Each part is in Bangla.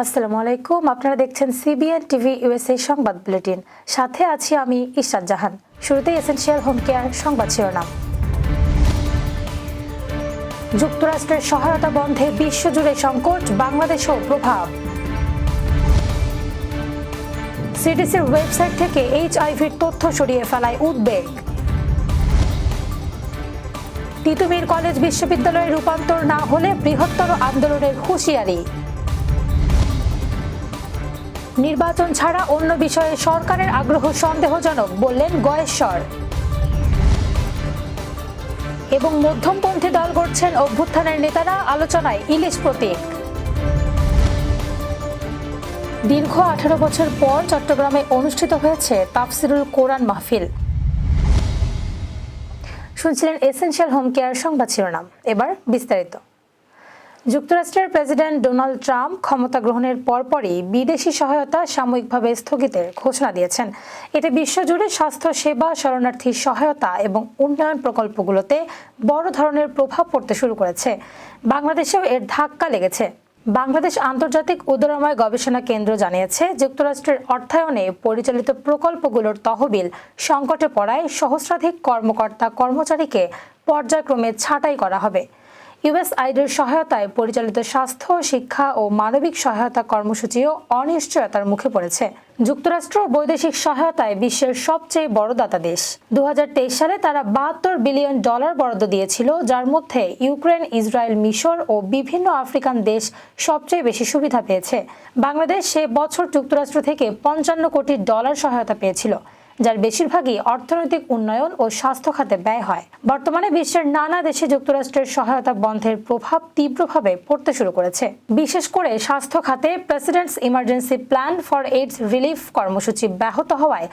আসসালামু আলাইকুম। আপনারা দেখছেন সিবিএন টিভি ইউএসএ সংবাদ বুলেটিন। সাথে আছি আমি ইশরাত জাহান। শুরুতে এসেনশিয়াল হোম কেয়ার সংবাদ শিরোনাম। যুক্তরাষ্ট্রের সহায়তা বন্ধে বিশ্বজুড়ে সংকট, বাংলাদেশেও প্রভাব। সিডিসির ওয়েবসাইট থেকে এইচআইভির তথ্য সরিয়ে ফেলায় উদ্বেগ। তিতুমীর কলেজ বিশ্ববিদ্যালয়ে রূপান্তর না হলে বৃহত্তর আন্দোলনের হুঁশিয়ারি। নির্বাচন ছাড়া অন্য বিষয়ে সরকারের আগ্রহ সন্দেহজনক বললেন গয়েশ্বর। এবং মধ্যমপন্থী দল গড়ছেন অভ্যুত্থানের নেতারা, আলোচনায় ইলিশ প্রতীক। দীর্ঘ 18 বছর পর চট্টগ্রামে অনুষ্ঠিত হয়েছে তাফসিরুল কোরআন মাহফিল। শুনছিলেন এসেনশিয়াল হোম কেয়ার সংবাদ শিরোনাম। এবার বিস্তারিত। যুক্তরাষ্ট্রের প্রেসিডেন্ট ডোনাল্ড ট্রাম্প ক্ষমতা গ্রহণের পরপরই বিদেশি সহায়তা সাময়িকভাবে স্থগিতের ঘোষণা দিয়েছেন। এতে বিশ্বজুড়ে স্বাস্থ্য সেবা, শরণার্থী সহায়তা এবং উন্নয়ন প্রকল্পগুলোতে বড় ধরনের প্রভাব পড়তে শুরু করেছে। বাংলাদেশেও এর ধাক্কা লেগেছে। বাংলাদেশ আন্তর্জাতিক উদারময় গবেষণা কেন্দ্র জানিয়েছে, যুক্তরাষ্ট্রের অর্থায়নে পরিচালিত প্রকল্পগুলোর তহবিল সংকটে পড়ায় সহস্রাধিক কর্মকর্তা কর্মচারীকে পর্যায়ক্রমে ছাঁটাই করা হবে। ইউএসআইডির সহায়তায় পরিচালিত স্বাস্থ্য, শিক্ষা ও মানবিক সহায়তা কর্মসূচিও অনিশ্চয়তার মুখে পড়েছে। যুক্তরাষ্ট্র বৈদেশিক সহায়তায় বিশ্বের সবচেয়ে বড় দাতা দেশ। 2023 সালে তারা $72 বিলিয়ন বরাদ্দ দিয়েছিল, যার মধ্যে ইউক্রেন, ইসরায়েল, মিশর ও বিভিন্ন আফ্রিকান দেশ সবচেয়ে বেশি সুবিধা পেয়েছে। বাংলাদেশ সে বছর যুক্তরাষ্ট্র থেকে $55 কোটি সহায়তা পেয়েছিল, যার বেশিরভাগই অর্থনৈতিক উন্নয়ন ও স্বাস্থ্য খাতে ব্যয় হয়। বর্তমানে বিশ্বের নানা দেশে যুক্তরাষ্ট্রের সহায়তা বন্ধের প্রভাব তীব্রভাবে পড়তে শুরু করেছে। বিশেষ করে স্বাস্থ্য খাতে presidents emergency plan for AIDS relief কর্মসূচি ব্যাহত হওয়ায়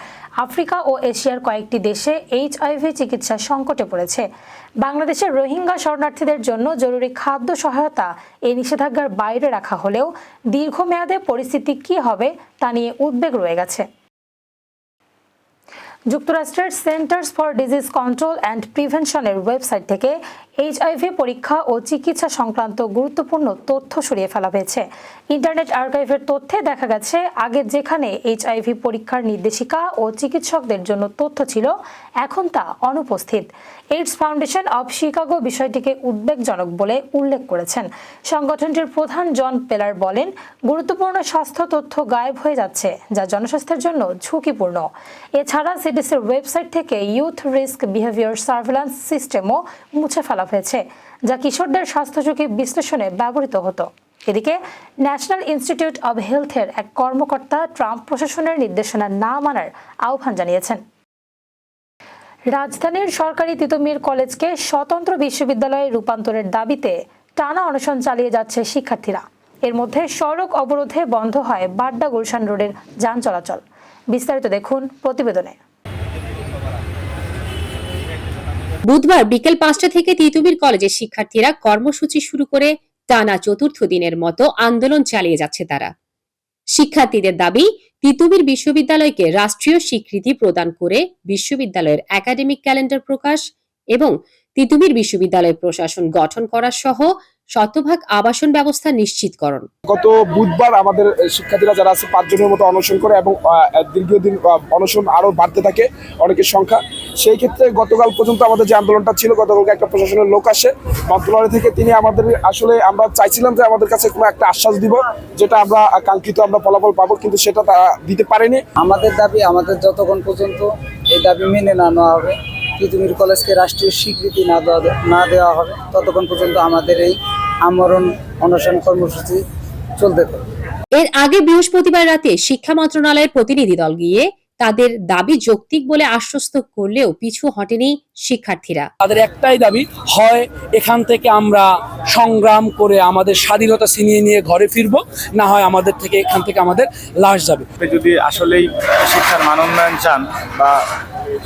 আফ্রিকা ও এশিয়ার কয়েকটি দেশে এইচআইভি চিকিৎসা সংকটে পড়েছে। বাংলাদেশের রোহিঙ্গা শরণার্থীদের জন্য জরুরি খাদ্য সহায়তা এই নিষেধাজ্ঞার বাইরে রাখা হলেও দীর্ঘমেয়াদে পরিস্থিতি কী হবে তা নিয়ে উদ্বেগ রয়ে গেছে। যুক্তরাষ্ট্রের centres for disease control and প্রিভেনশনের ওয়েবসাইট থেকে এইচআইভি পরীক্ষা ও চিকিৎসা সংক্রান্ত গুরুত্বপূর্ণ তথ্য সরিয়ে ফেলা হয়েছে। ইন্টারনেট আর্কাইভের তথ্যে দেখা গেছে, আগে যেখানে এইচআইভি পরীক্ষার নির্দেশিকা ও চিকিৎসকদের জন্য তথ্য ছিল, এখন তা অনুপস্থিত। এইডস ফাউন্ডেশন অব শিকাগো বিষয়টিকে উদ্বেগজনক বলে উল্লেখ করেছেন। সংগঠনটির প্রধান জন পেলার বলেন, গুরুত্বপূর্ণ স্বাস্থ্য তথ্য গায়েব হয়ে যাচ্ছে, যা জনস্বাস্থ্যের জন্য ঝুঁকিপূর্ণ। এছাড়া সিডিসির ওয়েবসাইট থেকে ইউথ রিস্ক বিহেভিয়ার সার্ভেলেন্স সিস্টেমও মুছে ফেলা হয়েছে, যা কিশোরদের স্বাস্থ্য ঝুঁকি বিশ্লেষণে ব্যবহৃত হতো। এদিকে ন্যাশনাল ইনস্টিটিউট অব হেলথের এক কর্মকর্তা ট্রাম্প প্রশাসনের নির্দেশনা না মানার আহ্বান জানিয়েছেন। রাজধানীর সরকারি তিতুমীর কলেজকে স্বতন্ত্র বিশ্ববিদ্যালয়ে রূপান্তরের দাবিতে টানা অনশন চালিয়ে যাচ্ছে শিক্ষার্থীরা। এর মধ্যে সড়ক অবরোধে বন্ধ হয় বাড্ডা গুলশান রোডের যান চলাচল। বিস্তারিত দেখুন প্রতিবেদনে। বুধবার বিকেল 5টা থেকে তিতুমীর কলেজের শিক্ষার্থীরা কর্মসূচি শুরু করে টানা চতুর্থ দিনের মতো আন্দোলন চালিয়ে যাচ্ছে তারা। শিক্ষার্থীদের দাবি, তিতুমীর বিশ্ববিদ্যালয়কে রাষ্ট্রীয় স্বীকৃতি প্রদান করে বিশ্ববিদ্যালয়ের একাডেমিক ক্যালেন্ডার প্রকাশ এবং তিতুমীর বিশ্ববিদ্যালয় প্রশাসন গঠন করা সহ শতভাগ আবাসন ব্যবস্থা নিশ্চিতকরণ। গত বুধবার আমাদের শিক্ষার্থীরা যারা আছে 5 জনের মতো অনশন করে এবং দীর্ঘদিন অনশন আরো বাড়তে থাকে অনেকের সংখ্যা। সেই ক্ষেত্রে গতকাল পর্যন্ত আমাদের যে আন্দোলনটা ছিল, গতকালকে একটা প্রশাসনের লোক আসে মন্ত্রণালয় থেকে। তিনি আমাদের আসলে আমরা চাইছিলাম যে আমাদের কাছে কোনো একটা আশ্বাস দিব, যেটা আমরা কাঙ্ক্ষিত আমরা ফলাফল পাবো, কিন্তু সেটা তারা দিতে পারেনি। আমাদের দাবি, আমাদের যতক্ষণ পর্যন্ত এই দাবি মেনে না নেওয়া হবে, তিতুমীর কলেজকে রাষ্ট্রীয় স্বীকৃতি না দেওয়া হবে, ততক্ষণ পর্যন্ত আমাদের এই আমরণ অনশন কর্মসূচি চলতে থাকবে। এর আগে বৃহস্পতিবার রাতে শিক্ষা মন্ত্রণালয়ের প্রতিনিধি দল গিয়ে তাদের দাবি যৌক্তিক বলে আশ্বস্ত করলেও পিছু হটেনি শিক্ষার্থীরা। তাদের একটাই দাবি, হয় এখান থেকে আমরা সংগ্রাম করে আমাদের স্বাধীনতা ছিনিয়ে নিয়ে ঘরে ফিরবো, না হয় আমাদের থেকে এখান থেকে আমাদের লাশ যাবে। যদি আসলেই শিক্ষার মান উন্নয়ন চান বা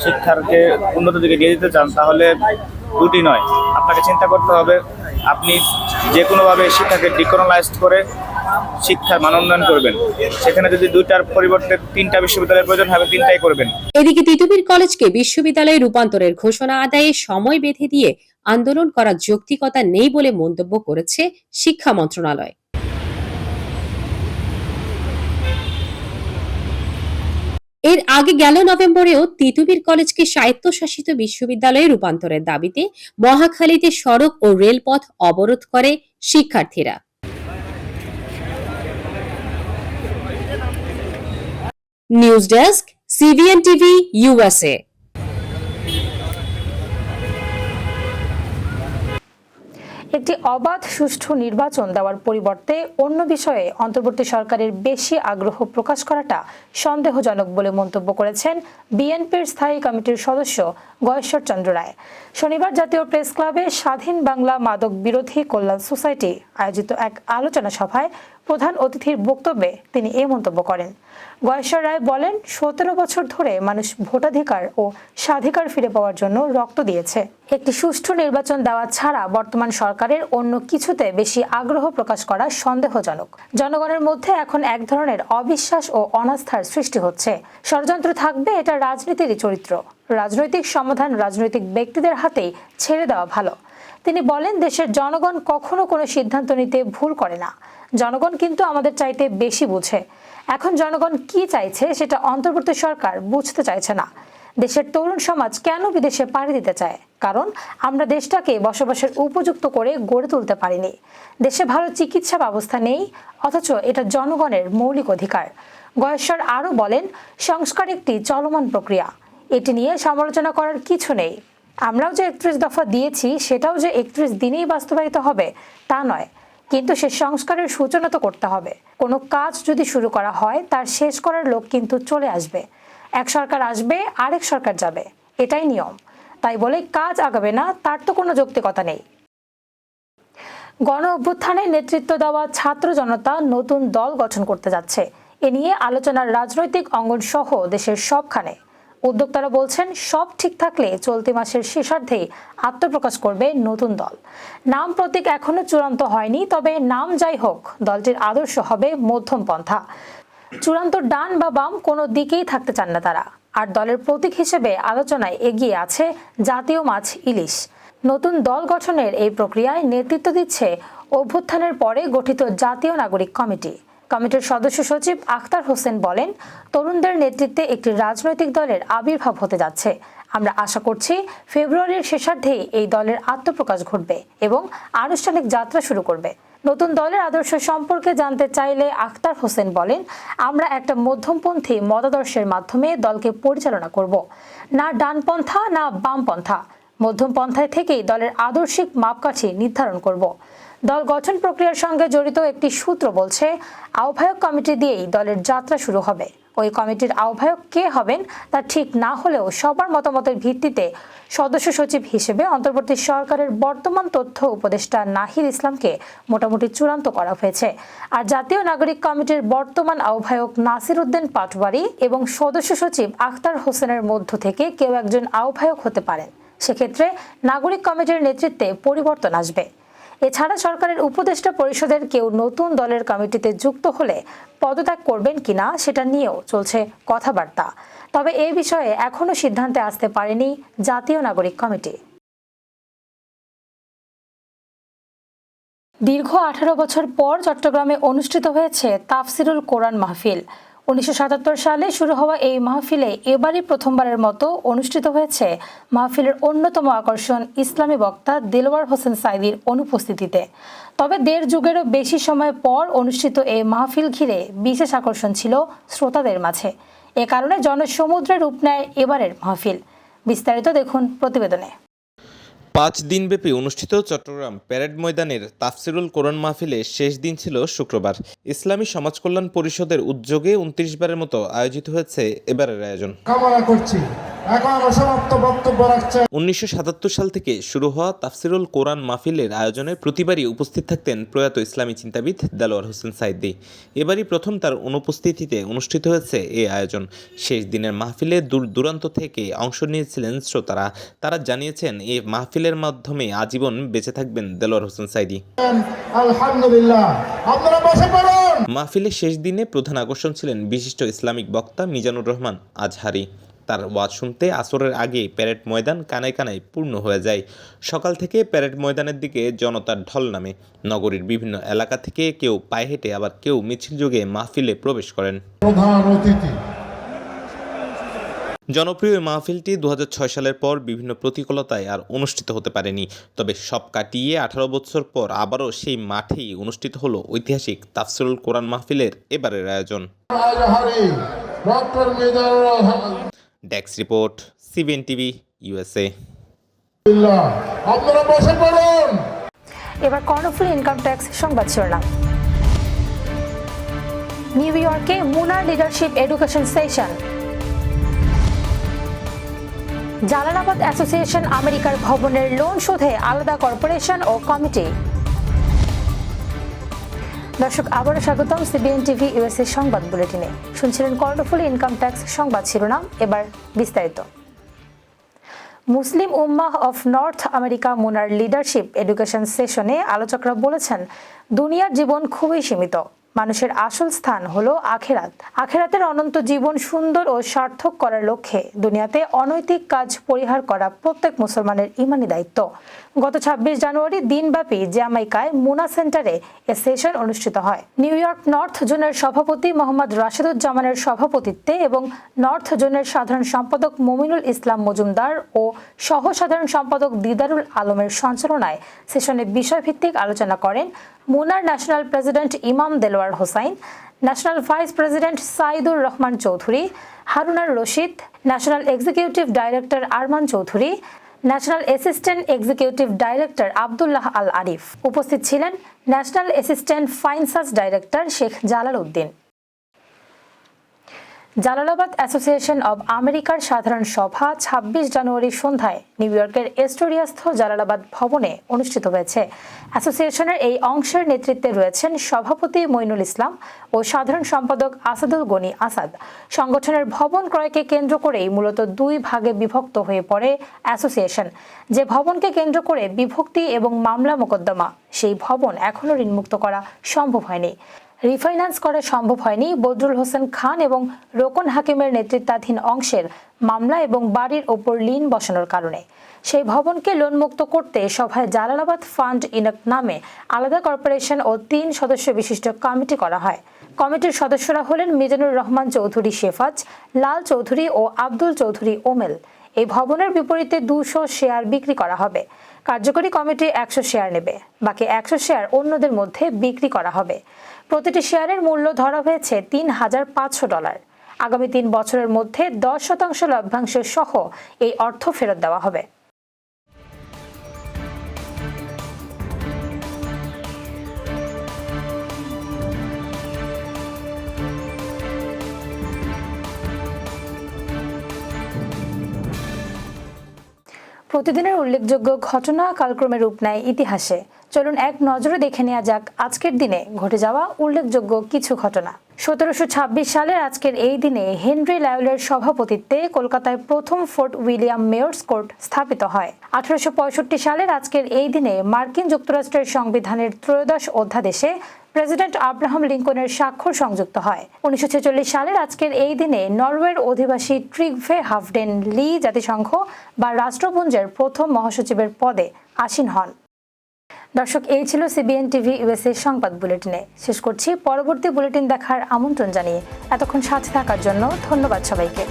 শিক্ষাকে উন্নত দিকে নিয়ে যেতে চান, তাহলে দুটি নয়, আপনাকে চিন্তা করতে হবে আপনি যে কোনোভাবে শিক্ষাকে ডিকোনালাইজড করে শিক্ষার মান উন্নয়ন করবেন। সেখানে যদি 2টার পরিবর্তে 3টা বিশ্ববিদ্যালয়ের প্রয়োজন হবে, 3টাই করবেন। এদিকে তিতুমীর কলেজকে বিশ্ববিদ্যালয়ে রূপান্তরের ঘোষণা আদায়ে সময় বেঁধে দিয়ে আন্দোলন করার যৌক্তিকতা নেই বলে মন্তব্য করেছে শিক্ষা মন্ত্রণালয়। এর আগে গেল নভেম্বরেও তিতুমির কলেজকে স্বায়ত্তশাসিত বিশ্ববিদ্যালয়ে রূপান্তরের দাবিতে মহাখালীতে সড়ক ও রেলপথ অবরোধ করে শিক্ষার্থীরা। News desk, CBN TV, USA. একটি অবাধ সুষ্ঠু নির্বাচন দেওয়ার পরিবর্তে অন্য বিষয়ে অন্তর্বর্তী সরকারের বেশি আগ্রহ প্রকাশ করাটা সন্দেহজনক বলে মন্তব্য করেছেন বিএনপির স্থায়ী কমিটির সদস্য গয়েশ্বর চন্দ্র রায়। শনিবার জাতীয় প্রেস ক্লাবে স্বাধীন বাংলা মাদক বিরোধী কল্যাণ সোসাইটি আয়োজিত এক আলোচনা সভায় প্রধান অতিথির বক্তব্যে তিনি এই মন্তব্য করেন। গয়েশ্বর রায় বলেন, 17 বছর ধরে মানুষ ভোটাধিকার ও স্বাধিকার ফিরে পাওয়ার জন্য রক্ত দিয়েছে। একটি সুষ্ঠু নির্বাচন দেওয়া ছাড়া বর্তমান সরকারের অন্য কিছুতে বেশি আগ্রহ প্রকাশ করা সন্দেহজনক। জনগণের মধ্যে এখন এক ধরনের অবিশ্বাস ও অনাস্থার সৃষ্টি হচ্ছে। ষড়যন্ত্র থাকবে, এটা রাজনীতিরই চরিত্র। রাজনৈতিক সমাধান রাজনৈতিক ব্যক্তিদের হাতেই ছেড়ে দেওয়া ভালো। তিনি বলেন, দেশের জনগণ কখনো কোনো সিদ্ধান্ত নিতে ভুল করে না। জনগণ কিন্তু আমাদের চাইতে বেশি বুঝে। এখন জনগণ কি চাইছে সেটা অন্তর্বর্তী সরকার বুঝতে চাইছে না। দেশের তরুণ সমাজ কেন বিদেশে পাড়ি দিতে চায়? কারণ আমরা দেশটাকে বসবাসের উপযুক্ত করে গড়ে তুলতে পারিনি। দেশে ভালো চিকিৎসা ব্যবস্থা নেই, অথচ এটা জনগণের মৌলিক অধিকার। গয়েশ্বর আরও বলেন, সংস্কার একটি চলমান প্রক্রিয়া, এটি নিয়ে সমালোচনা করার কিছু নেই। আমরাও যে 31 দফা দিয়েছি সেটাও যে 31 দিনেই বাস্তবায়িত হবে তা নয়, কিন্তু সে সংস্কারের সূচনা তো করতে হবে। কোনো কাজ যদি শুরু করা হয় তার শেষ করার লোক কিন্তু চলে আসবে। এক সরকার আসবে, আরেক সরকার যাবে, এটাই নিয়ম। তাই বলে কাজ আগাবে না, তার তো কোনো যৌক্তিকতা নেই। গণ অভ্যুত্থানে নেতৃত্ব দেওয়া ছাত্র জনতা নতুন দল গঠন করতে যাচ্ছে। এ নিয়ে আলোচনার রাজনৈতিক অঙ্গন সহ দেশের সবখানে। উদ্যোক্তারা বলছেন, সব ঠিক থাকলে চলতি মাসের শেষার্ধেই আত্মপ্রকাশ করবে নতুন দল। নাম প্রতীক এখনো চূড়ান্ত হয়নি, তবে নাম যাই হোক, দলটির আদর্শ হবে মধ্যম পন্থা। চূড়ান্ত ডান বা বাম কোনো দিকেই থাকতে চান না তারা। আর দলের প্রতীক হিসেবে আলোচনায় এগিয়ে আছে জাতীয় মাছ ইলিশ। নতুন দল গঠনের এই প্রক্রিয়ায় নেতৃত্ব দিচ্ছে অভ্যুত্থানের পরে গঠিত জাতীয় নাগরিক কমিটি। কমিটির সদস্য সচিব আখতার হোসেন বলেন, তরুণদের নেতৃত্বে একটি রাজনৈতিক দলের আবির্ভাব হতে যাচ্ছে। আমরা আশা করছি ফেব্রুয়ারির শেষার্ধেই এই দলের আত্মপ্রকাশ ঘটবে এবং আনুষ্ঠানিক যাত্রা শুরু করবে। নতুন দলের আদর্শ সম্পর্কে জানতে চাইলে আখতার হোসেন বলেন, আমরা একটা মধ্যমপন্থী মতাদর্শের মাধ্যমে দলকে পরিচালনা করব। না ডানপন্থা না বামপন্থা, মধ্যম পন্থায় থেকেই দলের আদর্শিক মাপকাঠি নির্ধারণ করব। দল গঠন প্রক্রিয়ার সঙ্গে জড়িত একটি সূত্র বলছে, আহ্বায়ক কমিটি দিয়েই দলের যাত্রা শুরু হবে। ওই কমিটির আহ্বায়ক কে হবেন তা ঠিক না হলেও সবার মতামতের ভিত্তিতে সদস্য সচিব হিসেবে অন্তর্বর্তী সরকারের বর্তমান তথ্য উপদেষ্টা নাহিদ ইসলামকে মোটামুটি চূড়ান্ত করা হয়েছে। আর জাতীয় নাগরিক কমিটির বর্তমান আহ্বায়ক নাসির উদ্দিন পাটোয়ারি এবং সদস্য সচিব আখতার হোসেনের মধ্য থেকে কেউ একজন আহ্বায়ক হতে পারেন। সেক্ষেত্রে নাগরিক কমিটির নেতৃত্বে পরিবর্তন আসবে। এছাড়া সরকারের উপদেষ্টা পরিষদের কেউ নতুন দলের কমিটিতে যুক্ত হলে পদত্যাগ করবেন কিনা সেটা নিয়েও চলছে কথাবার্তা। তবে এই বিষয়ে এখনো সিদ্ধান্তে আসতে পারেনি জাতীয় নাগরিক কমিটি। দীর্ঘ 18 বছর পর চট্টগ্রামে অনুষ্ঠিত হয়েছে তাফসিরুল কোরআন মাহফিল। 1977 সালে শুরু হওয়া এই মাহফিলে এবারই প্রথমবারের মতো অনুষ্ঠিত হয়েছে মাহফিলের অন্যতম আকর্ষণ ইসলামী বক্তা দেলোয়ার হোসেন সাঈদীর অনুপস্থিতিতে। তবে 1.5 যুগেরও বেশি সময় পর অনুষ্ঠিত এই মাহফিল ঘিরে বিশেষ আকর্ষণ ছিল শ্রোতাদের মাঝে। এ কারণে জনসমুদ্রে রূপ নেয় এবারের মাহফিল। বিস্তারিত দেখুন প্রতিবেদনে। 5 দিনব্যাপী অনুষ্ঠিত চট্টগ্রাম প্যারেড ময়দানের তাফসিরুল কোরআন মাহফিলে শেষ দিন ছিল শুক্রবার। ইসলামী সমাজ কল্যাণ পরিষদের উদ্যোগে 29 বারের মতো আয়োজিত হয়েছে এবারের আয়োজন। 1977 সাল থেকে শুরু হওয়া তাফসিরুল কোরআন মাহফিলের আয়োজনে প্রতিবারই উপস্থিত থাকতেন প্রয়াত ইসলামী চিন্তাবিদ দেলোয়ার হোসেন সাঈদী। এবারই প্রথম তার অনুপস্থিতিতে অনুষ্ঠিত হয়েছে এই আয়োজন। শেষ দিনের মাহফিলে দূর দূরান্ত থেকে অংশ নিয়েছিলেন শ্রোতারা। তারা জানিয়েছেন এই মাহফিলের মাধ্যমে আজীবন বেঁচে থাকবেন দেলোয়ার হোসেন সাঈদী। আলহামদুলিল্লাহ, আপনারা বসে পড়ুন। মাহফিলের শেষ দিনে প্রধান আকর্ষণ ছিলেন বিশিষ্ট ইসলামিক বক্তা মিজানুর রহমান আজহারি। তার ওয়াজ শুনতে আসরের আগে প্যারেড ময়দান কানায় কানায় পূর্ণ হয়ে যায়। সকাল থেকে প্যারেড ময়দানের দিকে জনতার ঢল নামে। নগরীর বিভিন্ন এলাকা থেকে কেউ পায়ে হেঁটে, আবার কেউ মিছিল যোগে মাহফিলে প্রবেশ করেন। প্রধান অতিথি জনপ্রিয় এই মাহফিলটি 2006 সালের পর বিভিন্ন প্রতিকূলতায় আর অনুষ্ঠিত হতে পারেনি। তবে সব কাটিয়ে 18 বছর পর আবারও সেই মাঠেই অনুষ্ঠিত হলো ঐতিহাসিক তাফসিরুল কোরআন মাহফিলের এবারের আয়োজন। Desk report, CBN TV, USA। আপনারা বসে পড়ুন। এবার কর্ণফুলী ইনকাম ট্যাক্স সংবাদ শিরোনাম। নিউ ইয়র্কে Munnar leadership education session. Jalalabad association আমেরিকার ভবনের লোন শোধে আলাদা কর্পোরেশন ও কমিটি। দর্শক, আবারও স্বাগতম CBN টিভি USA সংবাদ বুলেটিনে। শুনছিলেন কর্ণফুলী ইনকাম ট্যাক্স সংবাদ শিরোনাম, এবার বিস্তারিত। Muslim Ummah of North America মুনার লিডারশিপ এডুকেশন সেশনে আলোচকরা বলেছেন, দুনিয়ার জীবন খুবই সীমিত। মানুষের আসল স্থান হলো আখেরাত। আখেরাতের অনন্ত জীবন সুন্দর ও সার্থক করার লক্ষ্যে দুনিয়াতে অনৈতিক কাজ পরিহার করা প্রত্যেক মুসলমানের ঈমানি দায়িত্ব। গত 26 জানুয়ারি দিনব্যাপী জ্যামাইকায় মুনা সেন্টারে এ সেশন অনুষ্ঠিত হয়। নিউ ইয়র্ক নর্থ জোনের সভাপতি মোহাম্মদ রাশেদুজ্জামানের সভাপতিত্বে এবং নর্থ জোনের সাধারণ সম্পাদক মমিনুল ইসলাম মজুমদার ও সহ সাধারণ সম্পাদক দিদারুল আলমের সঞ্চালনায় সেশনে বিষয়ভিত্তিক আলোচনা করেন মুনার ন্যাশনাল প্রেসিডেন্ট ইমাম Delwar Hossain, national vice president Saidur Rahman Chowdhury, Harunur Rashid, national executive director Arman Chowdhury, national assistant executive director Abdullah Al Arif. উপস্থিত ছিলেন national assistant finance director Sheikh Jalal Uddin. Jalalabad association of আমেরিকার সাধারণ সভা 26 জানুয়ারি সন্ধ্যায় নিউ ইয়র্কের এস্টোরিয়াস্থ জালালাবাদ ভবনে অনুষ্ঠিত হয়েছে। অ্যাসোসিয়েশনের এই অংশের নেতৃত্বে রয়েছেন সভাপতি মইনুল ইসলাম ও সাধারণ সম্পাদক আসাদুল গনি আসাদ। সংগঠনের ভবন ক্রয়কে কেন্দ্র করেই মূলত দুই ভাগে বিভক্ত হয়ে পড়ে অ্যাসোসিয়েশন। যে ভবনকে কেন্দ্র করে বিভক্তি এবং মামলা মোকদ্দমা, সেই ভবন এখনও ঋণমুক্ত করা সম্ভব হয়নি। রিফাইন্যান্স করা সম্ভব হয়নি বদরুল হোসেন খান এবং রোকন হাকিমের নেতৃত্বাধীন অংশের মামলা এবং বাড়ির ওপর লিন বসানোর কারণে। সেই ভবনকে লোনমুক্ত করতে সভায় জালালাবাদ ফান্ড ইনক নামে আলাদা কর্পোরেশন ও 3 সদস্য বিশিষ্ট কমিটি করা হয়। কমিটির সদস্যরা হলেন মিজানুর রহমান চৌধুরী শেফাজ, লাল চৌধুরী ও আব্দুল চৌধুরী ওমেল। এই ভবনের বিপরীতে 200 শেয়ার বিক্রি করা হবে। কার্যকরী কমিটি 100 শেয়ার নেবে, বাকি 100 শেয়ার অন্যদের মধ্যে বিক্রি করা হবে। প্রতিটি শেয়ারের মূল্য ধরা হয়েছে $3,500। আগামী 3 বছরের মধ্যে 10% লভ্যাংশ সহ এই অর্থ ফেরত দেওয়া হবে। প্রতিদিনের উল্লেখযোগ্য ঘটনা কালক্রমে রূপ নেয় ইতিহাসে। চলুন এক নজরে দেখে নেওয়া যাক আজকের দিনে ঘটে যাওয়া উল্লেখযোগ্য কিছু ঘটনা। 1726 সালের আজকের এই দিনে হেনরি লায়লের সভাপতিত্বে কলকাতায় প্রথম ফোর্ট উইলিয়াম মেয়র্স কোর্ট স্থাপিত হয়। 1865 সালের আজকের এই দিনে মার্কিন যুক্তরাষ্ট্রের সংবিধানের 13শ অধ্যাদেশে প্রেসিডেন্ট আব্রাহাম লিঙ্কনের স্বাক্ষর সংযুক্ত হয়। 1946 সালের আজকের এই দিনে নরওয়ের অধিবাসী ট্রিগভে হাফডেন লি জাতিসংঘ বা রাষ্ট্রপুঞ্জের প্রথম মহাসচিবের পদে আসীন হন। দর্শক, এই ছিল CBN টিভি USA সংবাদ বুলেটিনে। শেষ করছি। পরবর্তী বুলেটিন দেখার আমন্ত্রণ জানিয়ে এতক্ষণ সাথে থাকার জন্য ধন্যবাদ সবাইকে।